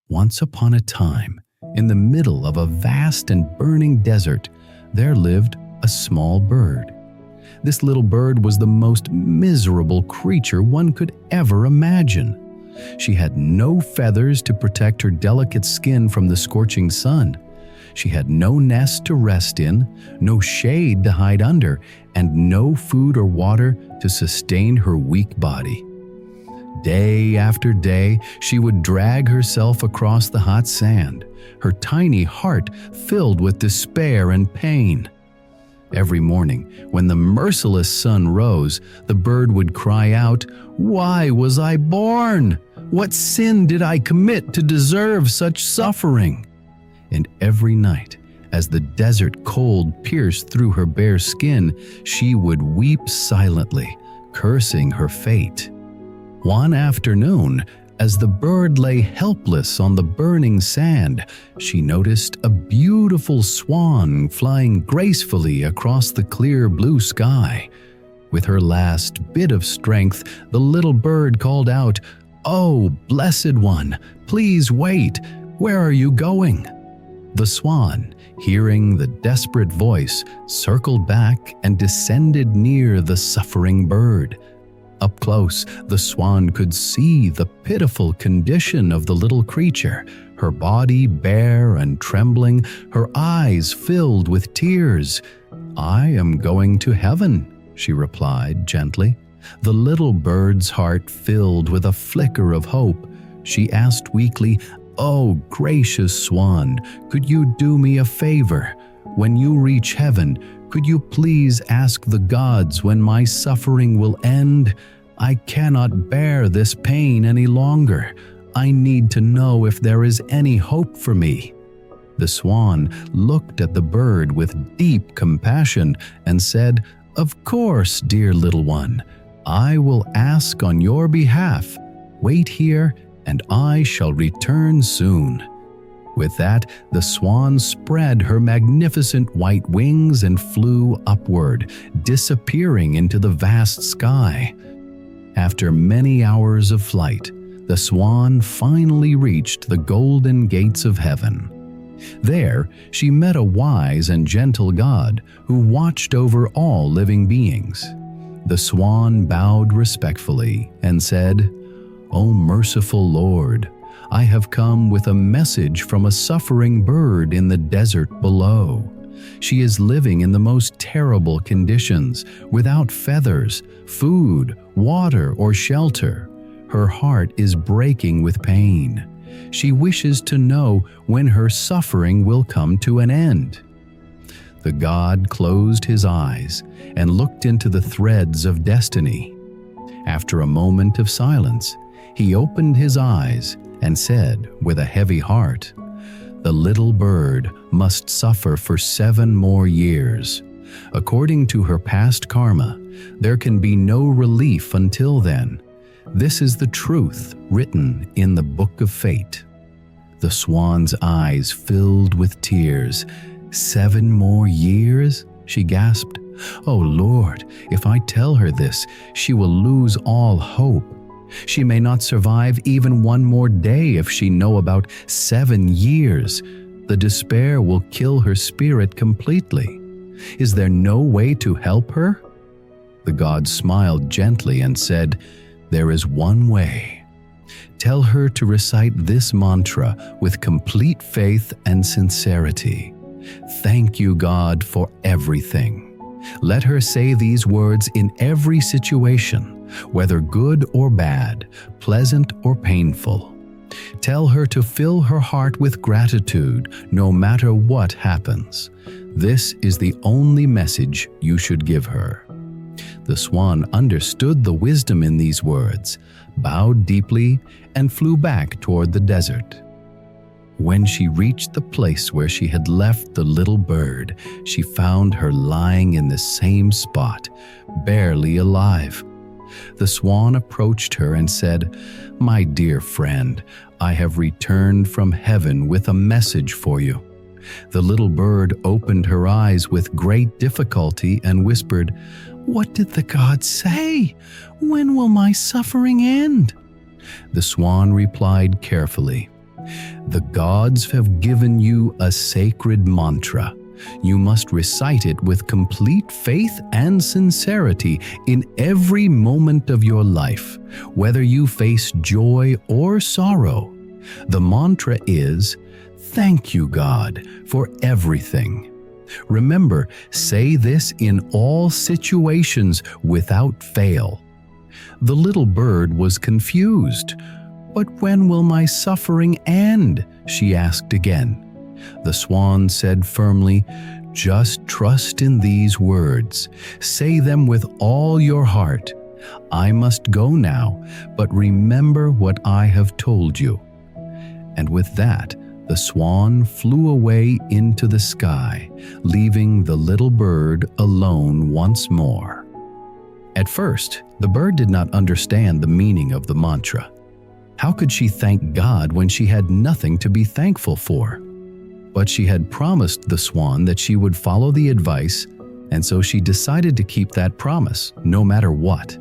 Once upon a time, in the middle of a vast and burning desert, there lived a small bird. This little bird was the most miserable creature one could ever imagine. She had no feathers to protect her delicate skin from the scorching sun. She had no nest to rest in, no shade to hide under, and no food or water to sustain her weak body. Day after day, she would drag herself across the hot sand, her tiny heart filled with despair and pain. Every morning, when the merciless sun rose, the bird would cry out, "Why was I born? What sin did I commit to deserve such suffering?" And every night, as the desert cold pierced through her bare skin, she would weep silently, cursing her fate. One afternoon, as the bird lay helpless on the burning sand, she noticed a beautiful swan flying gracefully across the clear blue sky. With her last bit of strength, the little bird called out, "Oh, blessed one, please wait. Where are you going?" The swan, hearing the desperate voice, circled back and descended near the suffering bird. Up close, the swan could see the pitiful condition of the little creature, her body bare and trembling, her eyes filled with tears. "I am going to heaven," she replied gently. The little bird's heart filled with a flicker of hope. She asked weakly, "Oh, gracious swan, could you do me a favor? When you reach heaven, could you please ask the gods when my suffering will end? I cannot bear this pain any longer. I need to know if there is any hope for me." The swan looked at the bird with deep compassion and said, "Of course, dear little one. I will ask on your behalf. Wait here, and I shall return soon." With that, the swan spread her magnificent white wings and flew upward, disappearing into the vast sky. After many hours of flight, the swan finally reached the golden gates of heaven. There, she met a wise and gentle God who watched over all living beings. The swan bowed respectfully and said, "O merciful Lord, I have come with a message from a suffering bird in the desert below. She is living in the most terrible conditions, without feathers, food, water, or shelter. Her heart is breaking with pain. She wishes to know when her suffering will come to an end." The god closed his eyes and looked into the threads of destiny. After a moment of silence, he opened his eyes and said with a heavy heart, "The little bird must suffer for 7 more years. According to her past karma, there can be no relief until then. This is the truth written in the book of fate." The swan's eyes filled with tears. 7 more years? She gasped. "Oh Lord, if I tell her this, she will lose all hope. She may not survive even 1 more day if she know about 7 years. The despair will kill her spirit completely. Is there no way to help her?" The god smiled gently and said, "There is one way. Tell her to recite this mantra with complete faith and sincerity. Thank you, God, for everything. Let her say these words in every situation, whether good or bad, pleasant or painful. Tell her to fill her heart with gratitude no matter what happens. This is the only message you should give her." The swan understood the wisdom in these words, bowed deeply, and flew back toward the desert. When she reached the place where she had left the little bird, she found her lying in the same spot, barely alive. The swan approached her and said, "My dear friend, I have returned from heaven with a message for you." The little bird opened her eyes with great difficulty and whispered, "What did the god say? When will my suffering end?" The swan replied carefully, The gods have given you a sacred mantra. You must recite it with complete faith and sincerity in every moment of your life, whether you face joy or sorrow. The mantra is, "Thank you, God, for everything." Remember, say this in all situations without fail. The little bird was confused. "But when will my suffering end?" she asked again. The swan said firmly, "Just trust in these words. Say them with all your heart. I must go now, but remember what I have told you." And with that, the swan flew away into the sky, leaving the little bird alone once more. At first, the bird did not understand the meaning of the mantra. How could she thank God when she had nothing to be thankful for? But she had promised the swan that she would follow the advice, and so she decided to keep that promise, no matter what.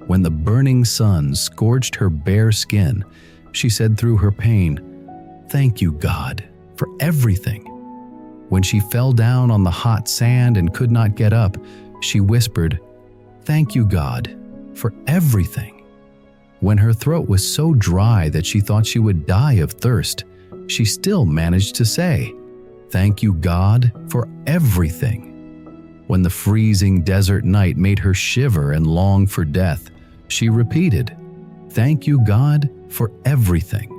When the burning sun scorched her bare skin, she said through her pain, "Thank you, God, for everything." When she fell down on the hot sand and could not get up, she whispered, "Thank you, God, for everything." When her throat was so dry that she thought she would die of thirst, she still managed to say, "Thank you, God, for everything." When the freezing desert night made her shiver and long for death, she repeated, "Thank you, God, for everything."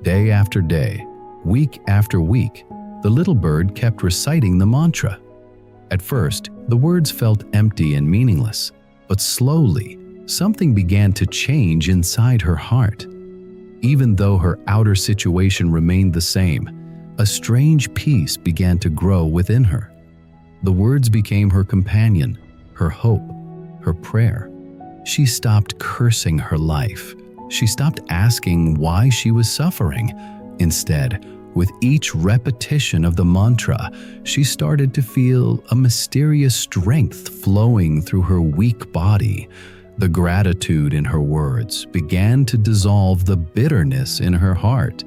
Day after day, week after week, the little bird kept reciting the mantra. At first, the words felt empty and meaningless, but slowly, something began to change inside her heart. Even though her outer situation remained the same, a strange peace began to grow within her. The words became her companion, her hope, her prayer. She stopped cursing her life. She stopped asking why she was suffering. Instead, with each repetition of the mantra, she started to feel a mysterious strength flowing through her weak body. The gratitude in her words began to dissolve the bitterness in her heart.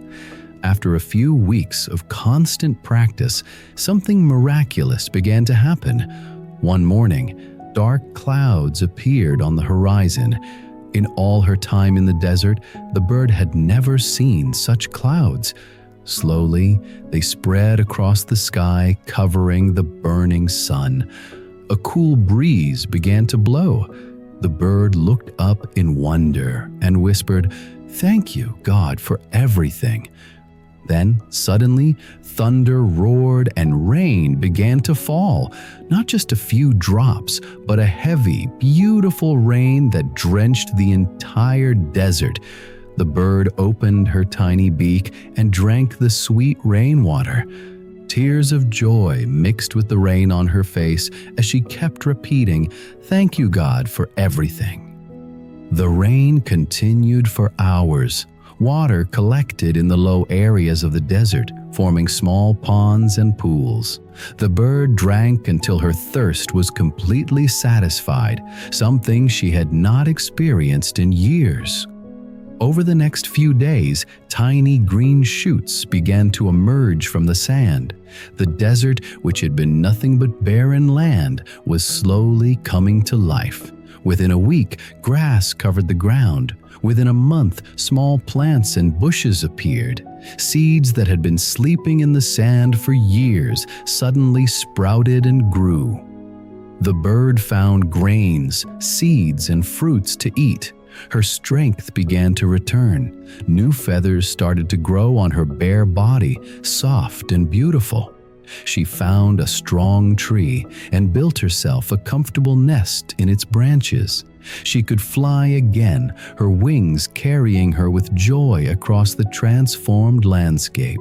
After a few weeks of constant practice, something miraculous began to happen. One morning, dark clouds appeared on the horizon. In all her time in the desert, the bird had never seen such clouds. Slowly, they spread across the sky, covering the burning sun. A cool breeze began to blow. The bird looked up in wonder and whispered, "Thank you, God, for everything." Then, suddenly, thunder roared and rain began to fall. Not just a few drops, but a heavy, beautiful rain that drenched the entire desert. The bird opened her tiny beak and drank the sweet rainwater. Tears of joy mixed with the rain on her face as she kept repeating, "Thank you, God, for everything." The rain continued for hours. Water collected in the low areas of the desert, forming small ponds and pools. The bird drank until her thirst was completely satisfied, something she had not experienced in years. Over the next few days, tiny green shoots began to emerge from the sand. The desert, which had been nothing but barren land, was slowly coming to life. Within a week, grass covered the ground. Within a month, small plants and bushes appeared. Seeds that had been sleeping in the sand for years suddenly sprouted and grew. The bird found grains, seeds, and fruits to eat. Her strength began to return. New feathers started to grow on her bare body, soft and beautiful. She found a strong tree and built herself a comfortable nest in its branches. She could fly again, her wings carrying her with joy across the transformed landscape.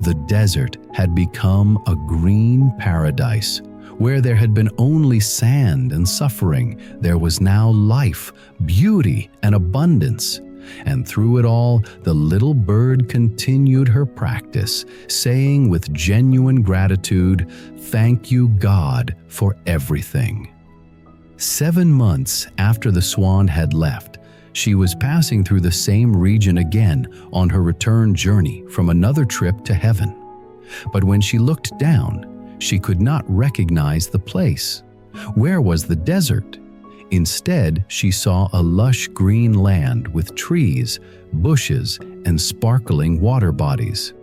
The desert had become a green paradise. Where there had been only sand and suffering, there was now life, beauty, and abundance. And through it all, the little bird continued her practice, saying with genuine gratitude, "Thank you, God, for everything." 7 months after the swan had left, She was passing through the same region again on her return journey from another trip to heaven. But when she looked down, she could not recognize the place. Where was the desert? Instead, she saw a lush green land with trees, bushes, and sparkling water bodies.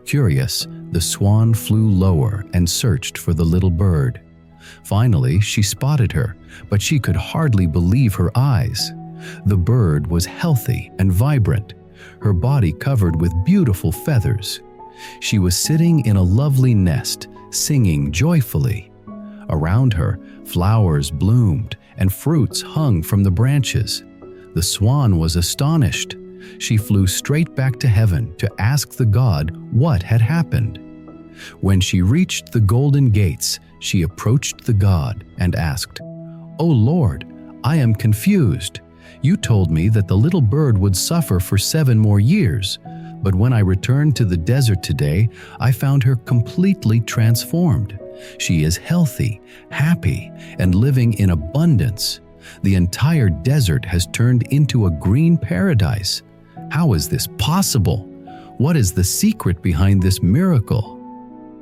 Curious, the swan flew lower and searched for the little bird. Finally, she spotted her, but she could hardly believe her eyes. The bird was healthy and vibrant, her body covered with beautiful feathers. She was sitting in a lovely nest, singing joyfully. Around her, flowers bloomed and fruits hung from the branches. The swan was astonished. She flew straight back to heaven to ask the god what had happened. When she reached the golden gates, she approached the god and asked, "O Lord, I am confused. You told me that the little bird would suffer for 7 more years, but when I returned to the desert today, I found her completely transformed. She is healthy, happy, and living in abundance. The entire desert has turned into a green paradise. How is this possible? What is the secret behind this miracle?"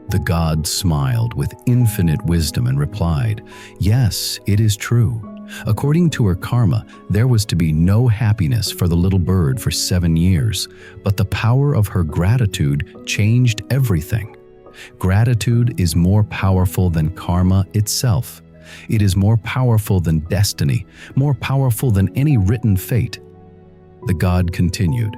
The god smiled with infinite wisdom and replied, "Yes, it is true. According to her karma, there was to be no happiness for the little bird for 7 years, but the power of her gratitude changed everything. Gratitude is more powerful than karma itself. It is more powerful than destiny, more powerful than any written fate." The god continued,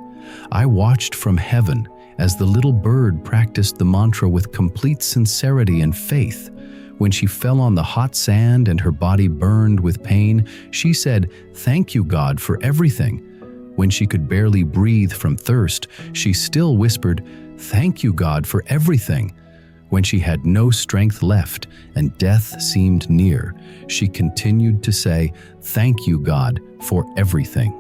"I watched from heaven as the little bird practiced the mantra with complete sincerity and faith. When she fell on the hot sand and her body burned with pain, she said, 'Thank you, God, for everything.' When she could barely breathe from thirst, she still whispered, 'Thank you, God, for everything.' When she had no strength left and death seemed near, she continued to say, 'Thank you, God, for everything.'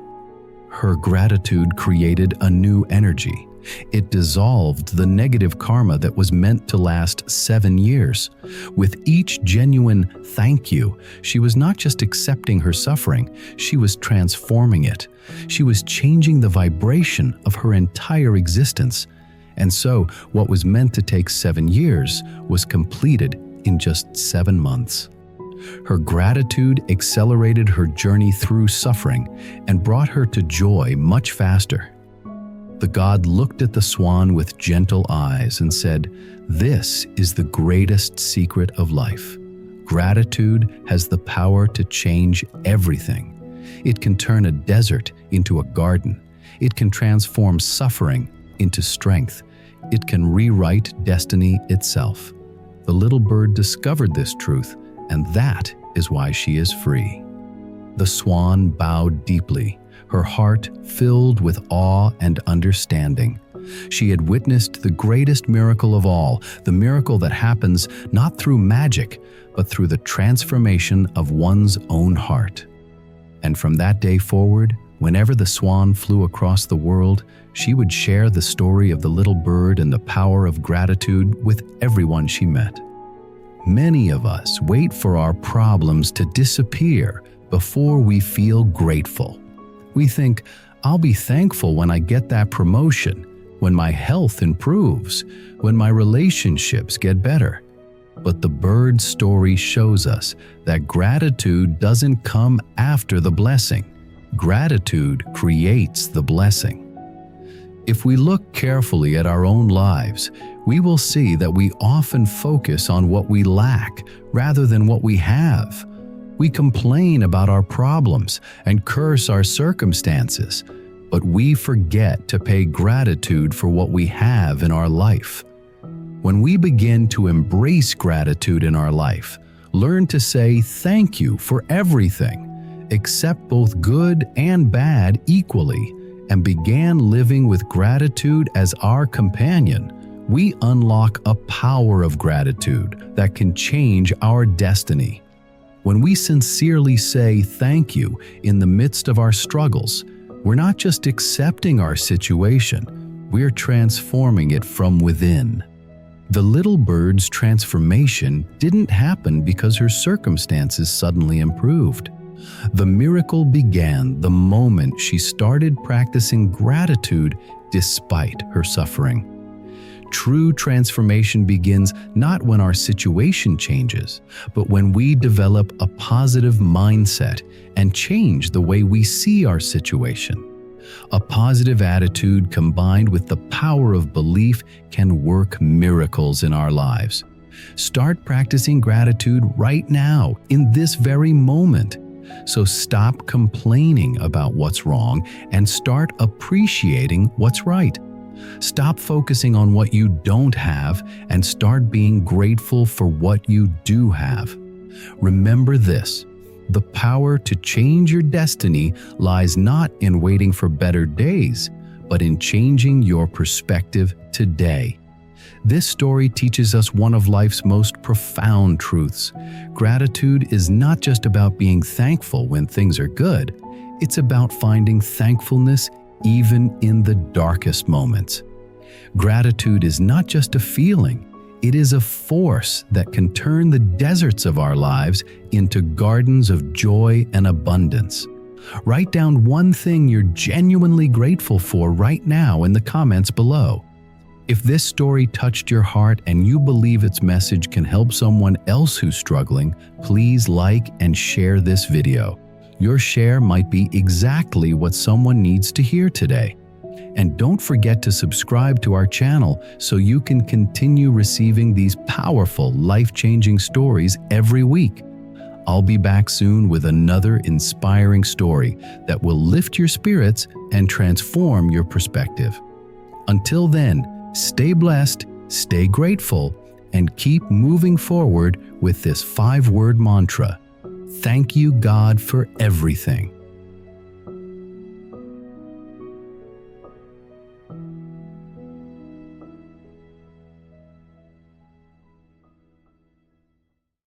Her gratitude created a new energy. It dissolved the negative karma that was meant to last 7 years. With each genuine thank you, she was not just accepting her suffering, she was transforming it. She was changing the vibration of her entire existence. And so, what was meant to take 7 years was completed in just 7 months. Her gratitude accelerated her journey through suffering and brought her to joy much faster. The god looked at the swan with gentle eyes and said, "This is the greatest secret of life. Gratitude has the power to change everything. It can turn a desert into a garden. It can transform suffering into strength. It can rewrite destiny itself." The little bird discovered this truth, and that is why she is free. The swan bowed deeply, her heart filled with awe and understanding. She had witnessed the greatest miracle of all, the miracle that happens not through magic, but through the transformation of one's own heart. And from that day forward, whenever the swan flew across the world, she would share the story of the little bird and the power of gratitude with everyone she met. Many of us wait for our problems to disappear before we feel grateful. We think, "I'll be thankful when I get that promotion, when my health improves, when my relationships get better." But the bird story shows us that gratitude doesn't come after the blessing. Gratitude creates the blessing. If we look carefully at our own lives, we will see that we often focus on what we lack rather than what we have. We complain about our problems and curse our circumstances, but we forget to pay gratitude for what we have in our life. When we begin to embrace gratitude in our life, learn to say thank you for everything, accept both good and bad equally, and began living with gratitude as our companion, we unlock a power of gratitude that can change our destiny. When we sincerely say thank you in the midst of our struggles, we're not just accepting our situation, we're transforming it from within. The little bird's transformation didn't happen because her circumstances suddenly improved. The miracle began the moment she started practicing gratitude despite her suffering. True transformation begins not when our situation changes, but when we develop a positive mindset and change the way we see our situation. A positive attitude combined with the power of belief can work miracles in our lives. Start practicing gratitude right now, in this very moment. So stop complaining about what's wrong and start appreciating what's right. Stop focusing on what you don't have and start being grateful for what you do have. Remember this: the power to change your destiny lies not in waiting for better days, but in changing your perspective today. This story teaches us one of life's most profound truths. Gratitude is not just about being thankful when things are good. It's about finding thankfulness even in the darkest moments. Gratitude is not just a feeling, it is a force that can turn the deserts of our lives into gardens of joy and abundance. Write down one thing you're genuinely grateful for right now in the comments below. If this story touched your heart and you believe its message can help someone else who's struggling, please like and share this video. Your share might be exactly what someone needs to hear today. And don't forget to subscribe to our channel so you can continue receiving these powerful, life-changing stories every week. I'll be back soon with another inspiring story that will lift your spirits and transform your perspective. Until then, stay blessed, stay grateful, and keep moving forward with this 5-word mantra. Thank you, God, for everything.